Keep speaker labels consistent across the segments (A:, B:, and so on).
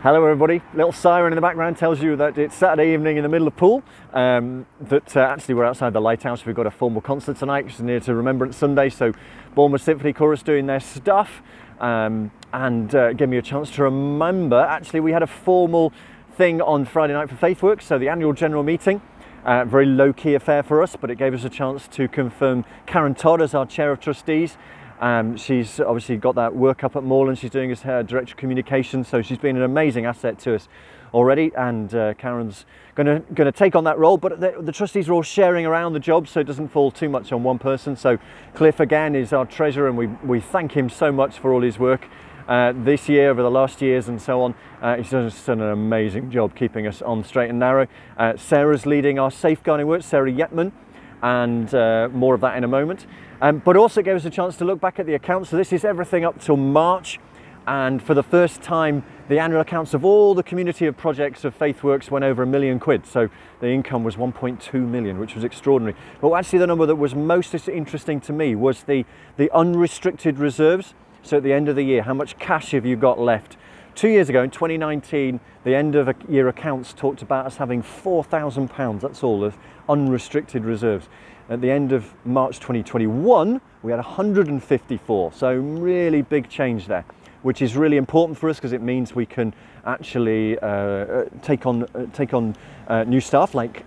A: Hello everybody, little siren in the background tells you that it's Saturday evening in the middle of Poole, actually we're outside the Lighthouse. We've got a formal concert tonight, which is near to Remembrance Sunday, so Bournemouth Symphony Chorus doing their stuff, and give me a chance to remember, actually we had a formal thing on Friday night for FaithWorks, so the annual general meeting, very low-key affair for us, but it gave us a chance to confirm Karen Todd as our Chair of Trustees. She's obviously got that work up at Moreland. She's doing as her Director of Communications, so she's been an amazing asset to us already, and Karen's going to take on that role, but the trustees are all sharing around the job, so it doesn't fall too much on one person. So Cliff again is our treasurer, and we thank him so much for all his work this year, over the last years and so on. He's done an amazing job keeping us on the straight and narrow. Sarah's leading our safeguarding work, Sarah Yetman, and more of that in a moment. But also gave us a chance to look back at the accounts. So this is everything up till March, and for the first time the annual accounts of all the community of projects of FaithWorks went over £1 million. So the income was 1.2 million, which was extraordinary. But actually the number that was most interesting to me was the unrestricted reserves. So at the end of the year, how much cash have you got left? 2 years ago, in 2019, the end of year accounts talked about us having £4,000, that's all, of unrestricted reserves. At the end of March 2021, we had 154, so really big change there, which is really important for us because it means we can actually take on new staff like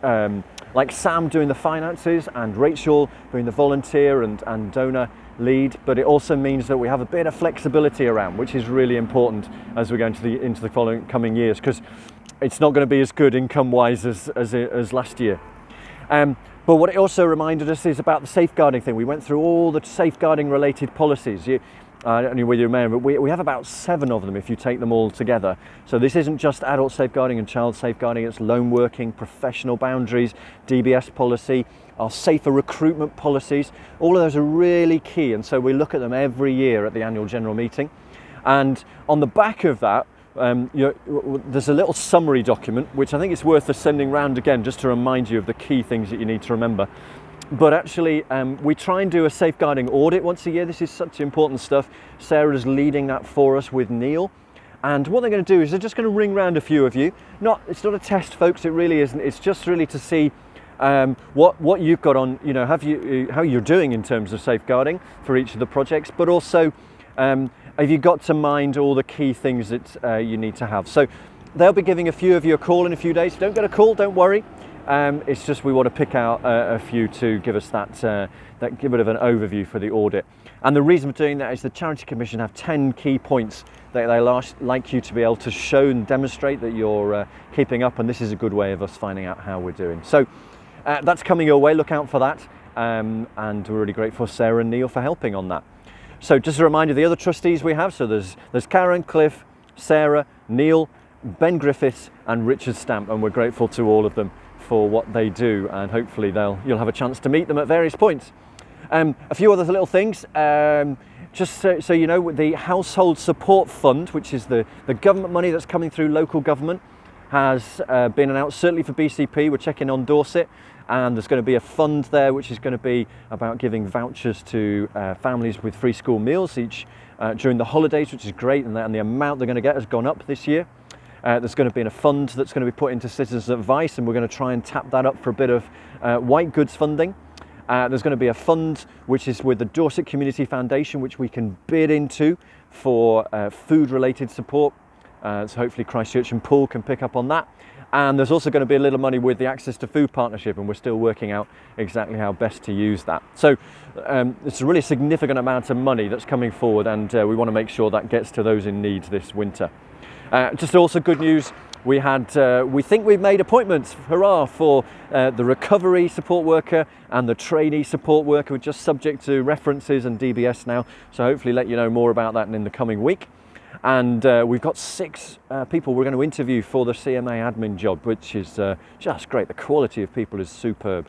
A: Sam doing the finances and Rachel doing the volunteer and donor lead, but it also means that we have a bit of flexibility around, which is really important as we go into the coming years, because it's not going to be as good income-wise as last year. But what it also reminded us is about the safeguarding thing. We went through all the safeguarding related policies. I don't know whether you remember, but we have about 7 of them if you take them all together. So this isn't just adult safeguarding and child safeguarding, it's loan working, professional boundaries, DBS policy, our safer recruitment policies. All of those are really key, and so we look at them every year at the annual general meeting. And on the back of that, there's a little summary document, which I think it's worth us sending round again just to remind you of the key things that you need to remember. But actually, we try and do a safeguarding audit once a year. This is such important stuff. Sarah's leading that for us with Neil. And what they're going to do is they're just going to ring round a few of you. It's not a test, folks, it really isn't. It's just really to see what you've got on, how you're doing in terms of safeguarding for each of the projects, but also have you got to mind all the key things that you need to have. So they'll be giving a few of you a call in a few days. Don't get a call, don't worry. It's just we want to pick out a few to give us that give a bit of an overview for the audit. And the reason for doing that is the Charity Commission have 10 key points that they like you to be able to show and demonstrate that you're keeping up, and this is a good way of us finding out how we're doing. So that's coming your way, look out for that, and we're really grateful for Sarah and Neil for helping on that. So just a reminder of the other trustees we have. So there's Karen, Cliff, Sarah, Neil, Ben Griffiths and Richard Stamp, and we're grateful to all of them for what they do, and hopefully you'll have a chance to meet them at various points. A few other little things, just so you know, the Household Support Fund, which is the government money that's coming through local government, has been announced, certainly for BCP. We're checking on Dorset, and there's going to be a fund there which is going to be about giving vouchers to families with free school meals during the holidays, which is great, and the amount they're going to get has gone up this year. There's going to be a fund that's going to be put into Citizens Advice, and we're going to try and tap that up for a bit of white goods funding. There's going to be a fund which is with the Dorset Community Foundation, which we can bid into for food related support. So hopefully Christchurch and Poole can pick up on that. And there's also going to be a little money with the Access to Food Partnership, and we're still working out exactly how best to use that. So it's a really significant amount of money that's coming forward, and we want to make sure that gets to those in need this winter. Just also good news, we think we've made appointments, hurrah, for the recovery support worker and the trainee support worker. We're just subject to references and DBS now, so hopefully let you know more about that in the coming week. And we've got 6 people we're going to interview for the CMA admin job, which is just great. The quality of people is superb.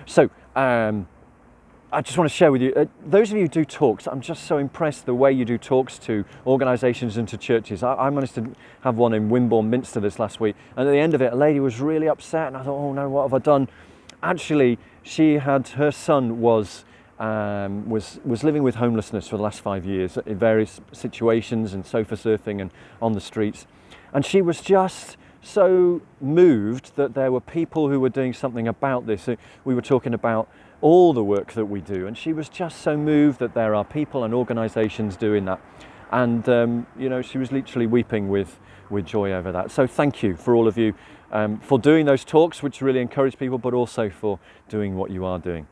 A: So I just want to share with you, those of you who do talks, I'm just so impressed the way you do talks to organisations and to churches. I managed to have one in Wimborne Minster this last week, and at the end of it, a lady was really upset, and I thought, oh no, what have I done? Actually, her son was was living with homelessness for the last 5 years in various situations and sofa surfing and on the streets. And she was just so moved that there were people who were doing something about this. We were talking about all the work that we do, and she was just so moved that there are people and organisations doing that. And you know, she was literally weeping with joy over that. So thank you for all of you for doing those talks, which really encourage people, but also for doing what you are doing.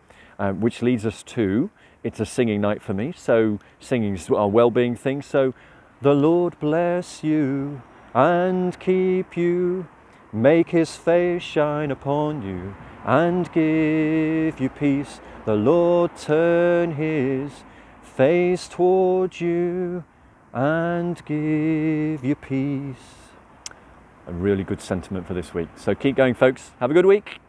A: Which leads us to, it's a singing night for me, so singing is our well-being thing. So the Lord bless you and keep you, make his face shine upon you and give you peace. The Lord turn his face towards you and give you peace. A really good sentiment for this week. So keep going, folks. Have a good week.